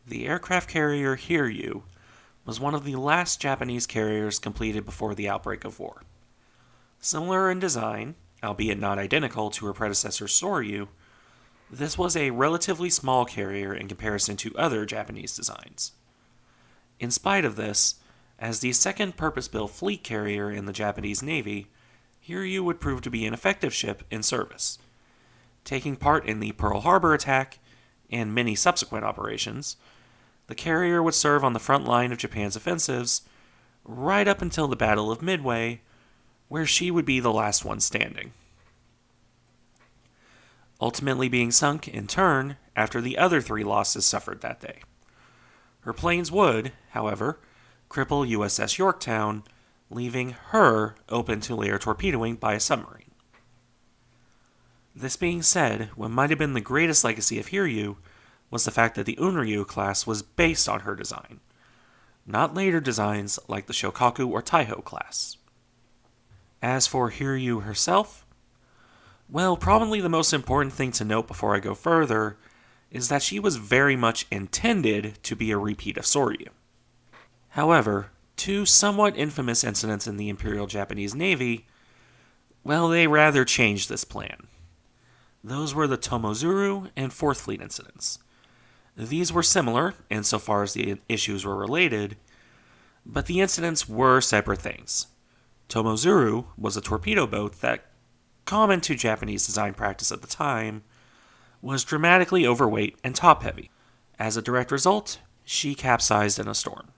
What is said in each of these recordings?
The aircraft carrier Hiryu was one of the last Japanese carriers completed before the outbreak of war. Similar in design, albeit not identical to her predecessor Soryu, this was a relatively small carrier in comparison to other Japanese designs. In spite of this, as the second purpose-built fleet carrier in the Japanese Navy, Hiryu would prove to be an effective ship in service. Taking part in the Pearl Harbor attack and many subsequent operations, the carrier would serve on the front line of Japan's offensives right up until the Battle of Midway, where she would be the last one standing, ultimately being sunk in turn after the other three losses suffered that day. Her planes would, however, cripple USS Yorktown, leaving her open to later torpedoing by a submarine. This being said, what might have been the greatest legacy of Hiryu was the fact that the Unryu class was based on her design, not later designs like the Shokaku or Taiho class. As for Hiryu herself, well, probably the most important thing to note before I go further is that she was very much intended to be a repeat of Soryu. However, two somewhat infamous incidents in the Imperial Japanese Navy, well, they rather changed this plan. Those were the Tomozuru and Fourth Fleet incidents. These were similar insofar as the issues were related, but the incidents were separate things. Tomozuru was a torpedo boat that, common to Japanese design practice at the time, was dramatically overweight and top-heavy. As a direct result, she capsized in a storm.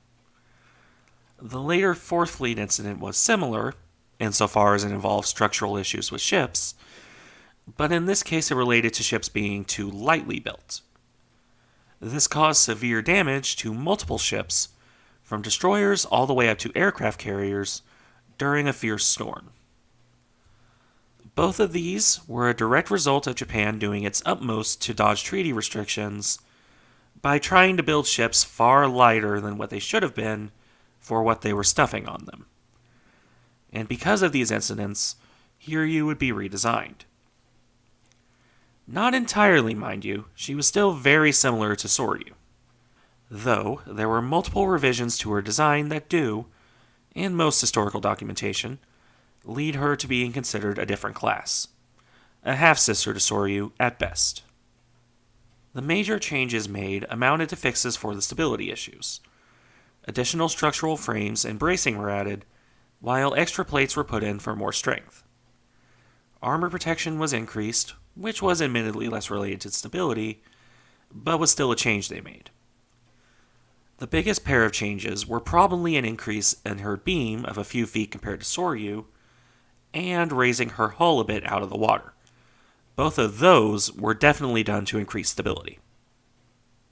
The later Fourth Fleet incident was similar, insofar as it involved structural issues with ships, but in this case it related to ships being too lightly built. This caused severe damage to multiple ships, from destroyers all the way up to aircraft carriers, during a fierce storm. Both of these were a direct result of Japan doing its utmost to dodge treaty restrictions by trying to build ships far lighter than what they should have been for what they were stuffing on them. And because of these incidents, Hiryu would be redesigned. Not entirely, mind you, she was still very similar to Soryu, though there were multiple revisions to her design that do, in most historical documentation, lead her to being considered a different class, a half-sister to Soryu at best. The major changes made amounted to fixes for the stability issues. Additional structural frames and bracing were added, while extra plates were put in for more strength. Armor protection was increased, which was admittedly less related to stability, but was still a change they made. The biggest pair of changes were probably an increase in her beam of a few feet compared to Soryu, and raising her hull a bit out of the water. Both of those were definitely done to increase stability.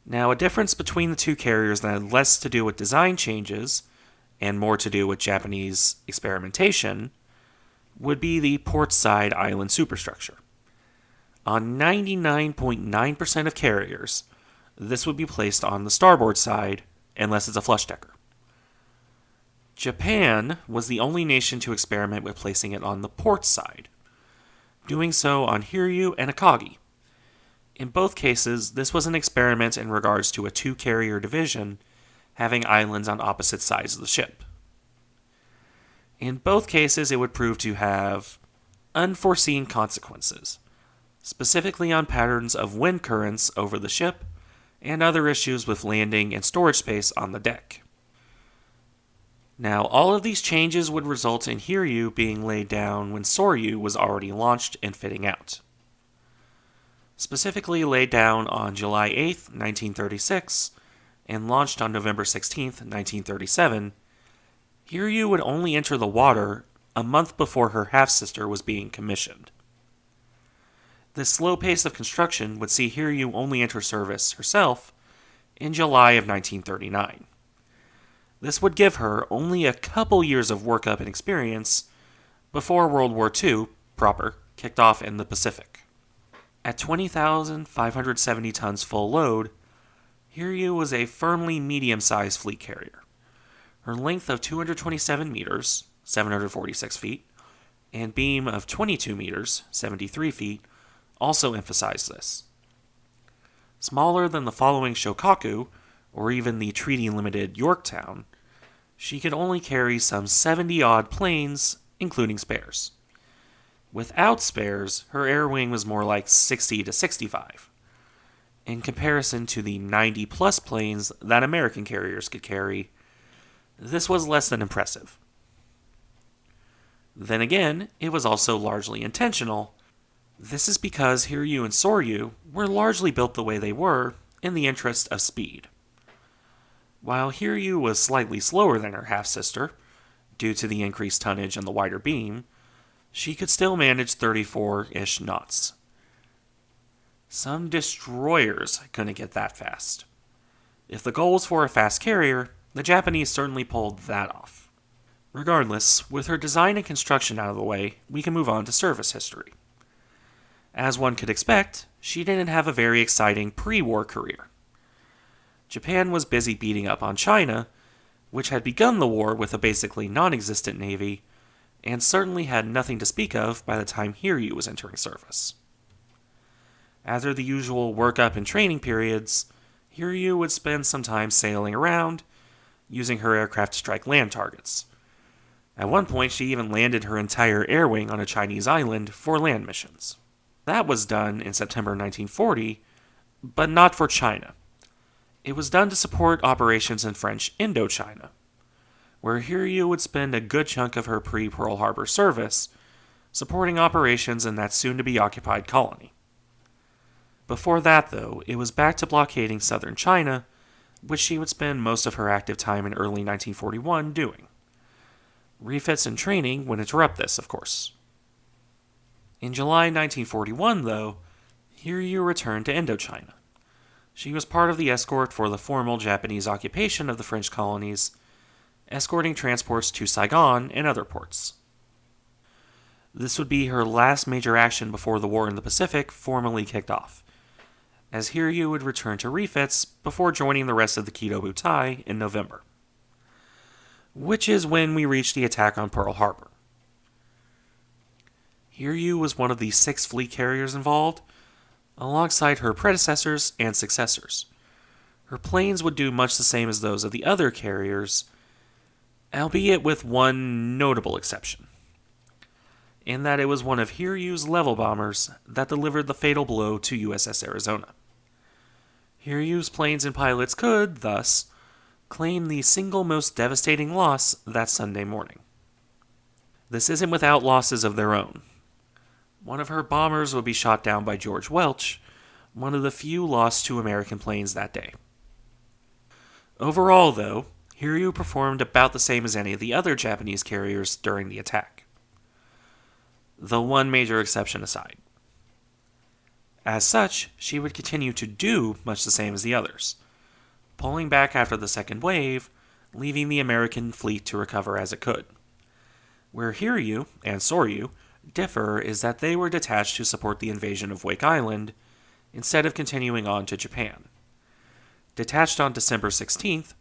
Now, a difference between the two carriers that had less to do with design changes and more to do with Japanese experimentation would be the port side island superstructure. On 99.9% of carriers, this would be placed on the starboard side unless it's a flush decker. Japan was the only nation to experiment with placing it on the port side, doing so on Hiryu and Akagi. In both cases, this was an experiment in regards to a two-carrier division having islands on opposite sides of the ship. In both cases, it would prove to have unforeseen consequences, specifically on patterns of wind currents over the ship and other issues with landing and storage space on the deck. Now, all of these changes would result in Hiryu being laid down when Soryu was already launched and fitting out. Specifically laid down on July 8, 1936, and launched on November 16, 1937, Hiryu would only enter the water a month before her half-sister was being commissioned. This slow pace of construction would see Hiryu only enter service herself in July of 1939. This would give her only a couple years of workup and experience before World War II proper kicked off in the Pacific. At 20,570 tons full load, Hiryu was a firmly medium-sized fleet carrier. Her length of 227 meters, 746 feet, and beam of 22 meters, 73 feet, also emphasized this. Smaller than the following Shokaku, or even the treaty-limited Yorktown, she could only carry some 70-odd planes, including spares. Without spares, her air wing was more like 60 to 65, in comparison to the 90-plus planes that American carriers could carry. This was less than impressive. Then again, it was also largely intentional. This is because Hiryu and Soryu were largely built the way they were in the interest of speed. While Hiryu was slightly slower than her half-sister, due to the increased tonnage and the wider beam, she could still manage 34-ish knots. Some destroyers couldn't get that fast. If the goal was for a fast carrier, the Japanese certainly pulled that off. Regardless, with her design and construction out of the way, we can move on to service history. As one could expect, she didn't have a very exciting pre-war career. Japan was busy beating up on China, which had begun the war with a basically non-existent navy, and certainly had nothing to speak of by the time Hiryu was entering service. After the usual work-up and training periods, Hiryu would spend some time sailing around, using her aircraft to strike land targets. At one point, she even landed her entire air wing on a Chinese island for land missions. That was done in September 1940, but not for China. It was done to support operations in French Indochina, where Hiryu would spend a good chunk of her pre-Pearl Harbor service supporting operations in that soon-to-be-occupied colony. Before that, though, it was back to blockading southern China, which she would spend most of her active time in early 1941 doing. Refits and training would interrupt this, of course. In July 1941, though, Hiryu returned to Indochina. She was part of the escort for the formal Japanese occupation of the French colonies, escorting transports to Saigon and other ports. This would be her last major action before the war in the Pacific formally kicked off, as Hiryu would return to refits before joining the rest of the Kido Butai in November, which is when we reach the attack on Pearl Harbor. Hiryu was one of the 6 fleet carriers involved, alongside her predecessors and successors. Her planes would do much the same as those of the other carriers, albeit with one notable exception, in that it was one of Hiryu's level bombers that delivered the fatal blow to USS Arizona. Hiryu's planes and pilots could, thus, claim the single most devastating loss that Sunday morning. This isn't without losses of their own. One of her bombers would be shot down by George Welch, one of the few lost to American planes that day. Overall, though, Hiryu performed about the same as any of the other Japanese carriers during the attack, the one major exception aside. As such, she would continue to do much the same as the others, pulling back after the second wave, leaving the American fleet to recover as it could. Where Hiryu and Soryu differ is that they were detached to support the invasion of Wake Island instead of continuing on to Japan. Detached on December 16th,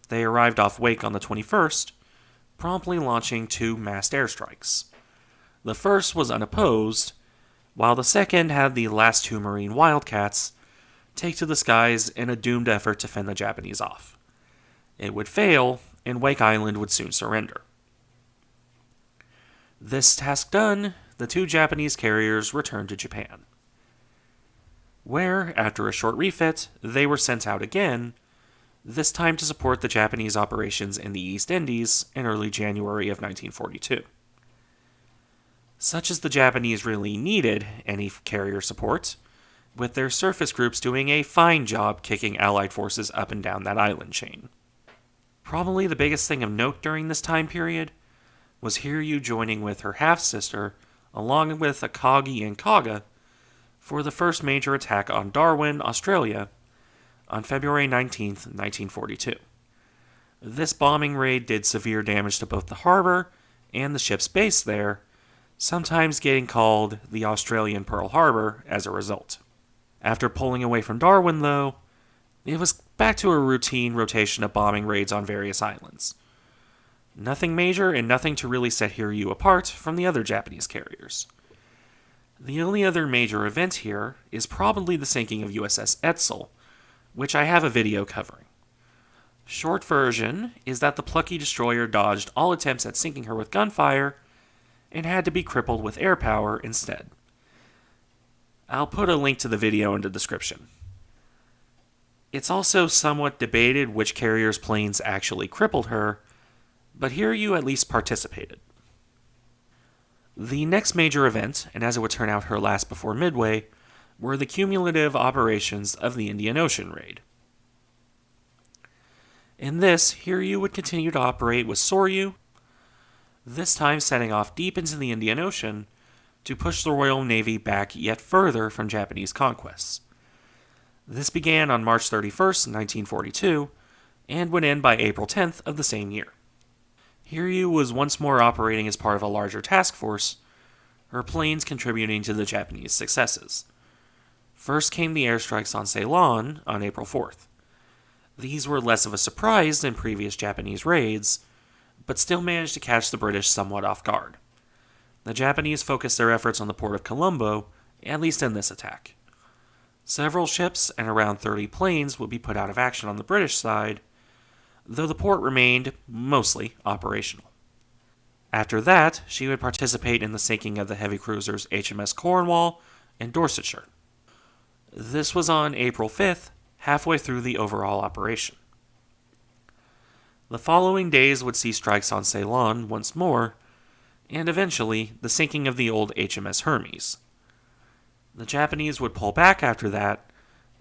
they arrived off Wake on the 21st, promptly launching 2 massed airstrikes. The first was unopposed, while the second had the last 2 Marine Wildcats take to the skies in a doomed effort to fend the Japanese off. It would fail, and Wake Island would soon surrender. This task done, the 2 Japanese carriers returned to Japan, where, after a short refit, they were sent out again, this time to support the Japanese operations in the East Indies in early January of 1942. Such as the Japanese really needed any carrier support, with their surface groups doing a fine job kicking Allied forces up and down that island chain. Probably the biggest thing of note during this time period was Hiryu joining with her half-sister, along with Akagi and Kaga, for the first major attack on Darwin, Australia, on February 19, 1942. This bombing raid did severe damage to both the harbor and the ship's base there, sometimes getting called the Australian Pearl Harbor as a result. After pulling away from Darwin, though, it was back to a routine rotation of bombing raids on various islands. Nothing major and nothing to really set Hiryu apart from the other Japanese carriers. The only other major event here is probably the sinking of USS Etzel, which I have a video covering. Short version is that the plucky destroyer dodged all attempts at sinking her with gunfire and had to be crippled with air power instead. I'll put a link to the video in the description. It's also somewhat debated which carrier's planes actually crippled her, but Hiryu at least participated. The next major event, and as it would turn out her last before Midway, were the cumulative operations of the Indian Ocean raid. In this, Hiryu would continue to operate with Soryu, this time setting off deep into the Indian Ocean to push the Royal Navy back yet further from Japanese conquests. This began on March 31st, 1942, and would end by April 10th of the same year. Hiryu was once more operating as part of a larger task force, her planes contributing to the Japanese successes. First came the airstrikes on Ceylon on April 4th. These were less of a surprise than previous Japanese raids, but still managed to catch the British somewhat off guard. The Japanese focused their efforts on the port of Colombo, at least in this attack. Several ships and around 30 planes would be put out of action on the British side, though the port remained mostly operational. After that, she would participate in the sinking of the heavy cruisers HMS Cornwall and Dorsetshire. This was on April 5th, halfway through the overall operation. The following days would see strikes on Ceylon once more, and eventually the sinking of the old HMS Hermes. The Japanese would pull back after that,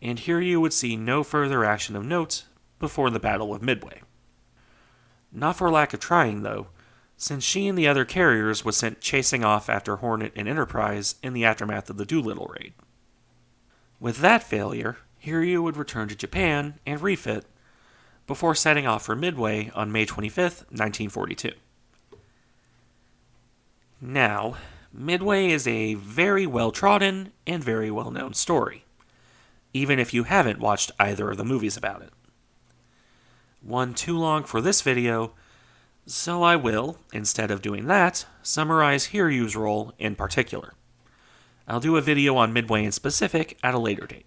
and Hiryu would see no further action of note before the Battle of Midway. Not for lack of trying, though, since she and the other carriers was sent chasing off after Hornet and Enterprise in the aftermath of the Doolittle raid. With that failure, Hiryu would return to Japan and refit before setting off for Midway on May 25th, 1942. Now, Midway is a very well-trodden and very well-known story, even if you haven't watched either of the movies about it. One too long for this video, so I will, instead of doing that, summarize Hiryu's role in particular. I'll do a video on Midway in specific at a later date.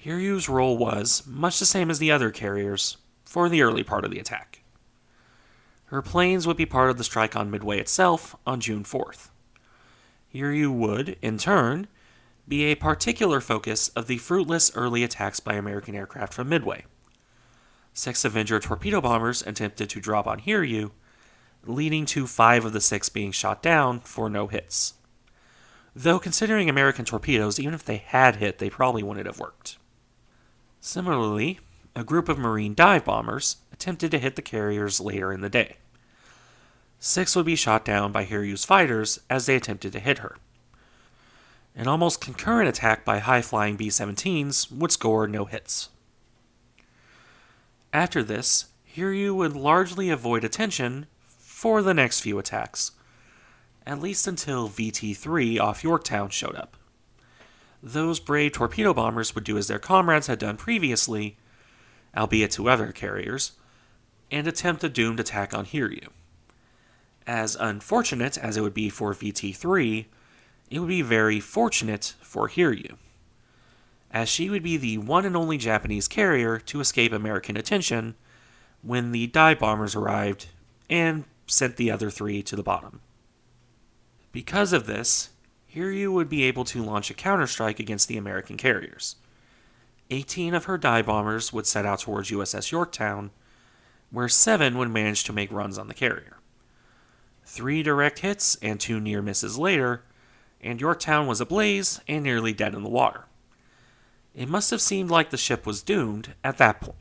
Hiryu's role was, much the same as the other carriers, for the early part of the attack. Her planes would be part of the strike on Midway itself on June 4th. Hiryu would, in turn, be a particular focus of the fruitless early attacks by American aircraft from Midway. 6 Avenger torpedo bombers attempted to drop on Hiryu, leading to 5 of the 6 being shot down for no hits. Though considering American torpedoes, even if they had hit, they probably wouldn't have worked. Similarly, a group of Marine dive bombers attempted to hit the carriers later in the day. 6 would be shot down by Hiryu's fighters as they attempted to hit her. An almost concurrent attack by high-flying B-17s would score no hits. After this, Hiryu would largely avoid attention for the next few attacks, at least until VT-3 off Yorktown showed up. Those brave torpedo bombers would do as their comrades had done previously, albeit to other carriers, and attempt a doomed attack on Hiryu. As unfortunate as it would be for VT-3, it would be very fortunate for Hiryu, as she would be the one and only Japanese carrier to escape American attention when the dive bombers arrived and sent the other 3 to the bottom. Because of this, Hiryu would be able to launch a counterstrike against the American carriers. 18 of her dive bombers would set out towards USS Yorktown, where 7 would manage to make runs on the carrier. 3 direct hits and 2 near misses later, and Yorktown was ablaze and nearly dead in the water. It must have seemed like the ship was doomed at that point.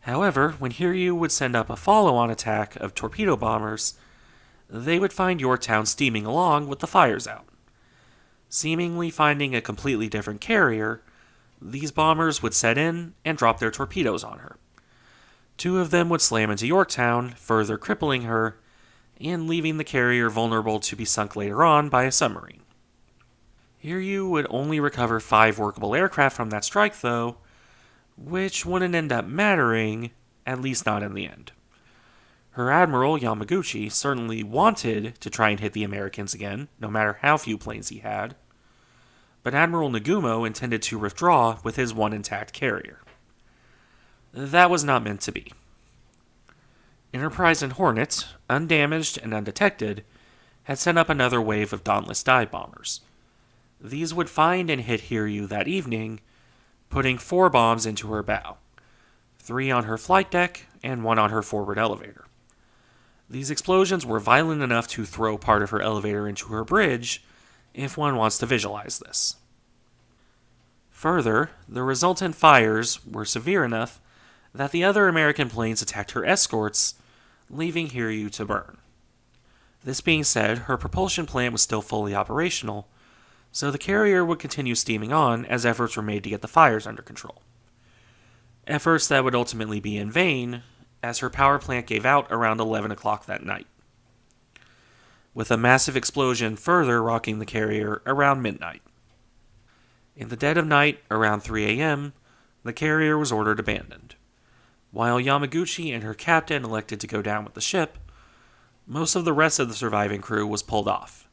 However, when Hiryu would send up a follow-on attack of torpedo bombers, they would find Yorktown steaming along with the fires out. Seemingly finding a completely different carrier, these bombers would set in and drop their torpedoes on her. 2 of them would slam into Yorktown, further crippling her, and leaving the carrier vulnerable to be sunk later on by a submarine. Hiryu would only recover 5 workable aircraft from that strike, though, which wouldn't end up mattering, at least not in the end. Her admiral, Yamaguchi, certainly wanted to try and hit the Americans again, no matter how few planes he had, but Admiral Nagumo intended to withdraw with his one intact carrier. That was not meant to be. Enterprise and Hornet, undamaged and undetected, had sent up another wave of Dauntless dive bombers. These would find and hit Hiryu that evening, putting 4 bombs into her bow, 3 on her flight deck and 1 on her forward elevator. These explosions were violent enough to throw part of her elevator into her bridge, if one wants to visualize this. Further, the resultant fires were severe enough that the other American planes attacked her escorts, leaving Hiryu to burn. This being said, her propulsion plant was still fully operational, so the carrier would continue steaming on as efforts were made to get the fires under control. Efforts that would ultimately be in vain, as her power plant gave out around 11 o'clock that night, with a massive explosion further rocking the carrier around midnight. In the dead of night, around 3 a.m., the carrier was ordered abandoned. While Yamaguchi and her captain elected to go down with the ship, most of the rest of the surviving crew was pulled off,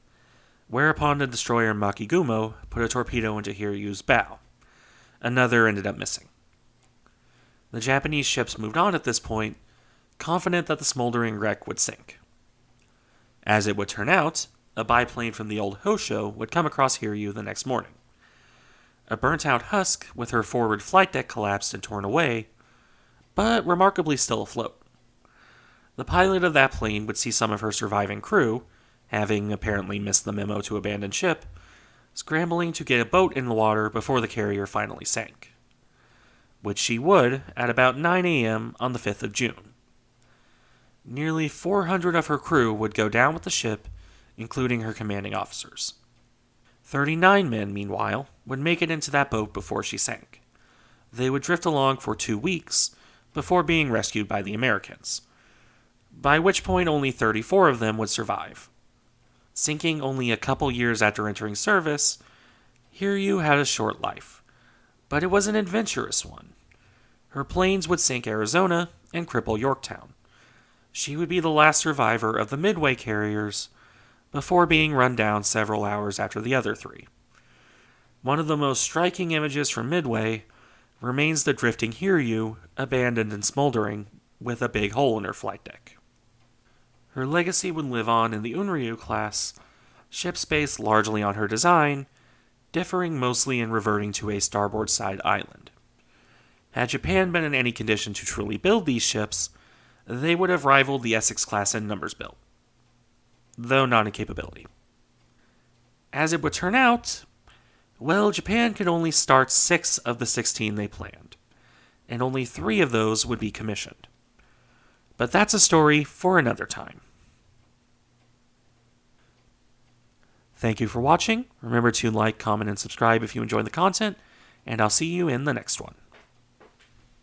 whereupon the destroyer Makigumo put a torpedo into Hiryu's bow. Another ended up missing. The Japanese ships moved on at this point, confident that the smoldering wreck would sink. As it would turn out, a biplane from the old Hosho would come across Hiryu the next morning. A burnt-out husk with her forward flight deck collapsed and torn away, but remarkably still afloat. The pilot of that plane would see some of her surviving crew, having apparently missed the memo to abandon ship, scrambling to get a boat in the water before the carrier finally sank, which she would at about 9 a.m. on the 5th of June. Nearly 400 of her crew would go down with the ship, including her commanding officers. 39 men, meanwhile, would make it into that boat before she sank. They would drift along for 2 weeks before being rescued by the Americans, by which point only 34 of them would survive. Sinking only a couple years after entering service, Hiryu had a short life, but it was an adventurous one. Her planes would sink Arizona and cripple Yorktown. She would be the last survivor of the Midway carriers, before being run down several hours after the other 3. One of the most striking images from Midway remains the drifting Hiryu, abandoned and smoldering, with a big hole in her flight deck. Her legacy would live on in the Unryu class, ships based largely on her design, differing mostly in reverting to a starboard side island. Had Japan been in any condition to truly build these ships, they would have rivaled the Essex class in numbers built, though not in capability. As it would turn out, well, Japan could only start 6 of the 16 they planned, and only 3 of those would be commissioned. But that's a story for another time. Thank you for watching. Remember to like, comment, and subscribe if you enjoyed the content, and I'll see you in the next one.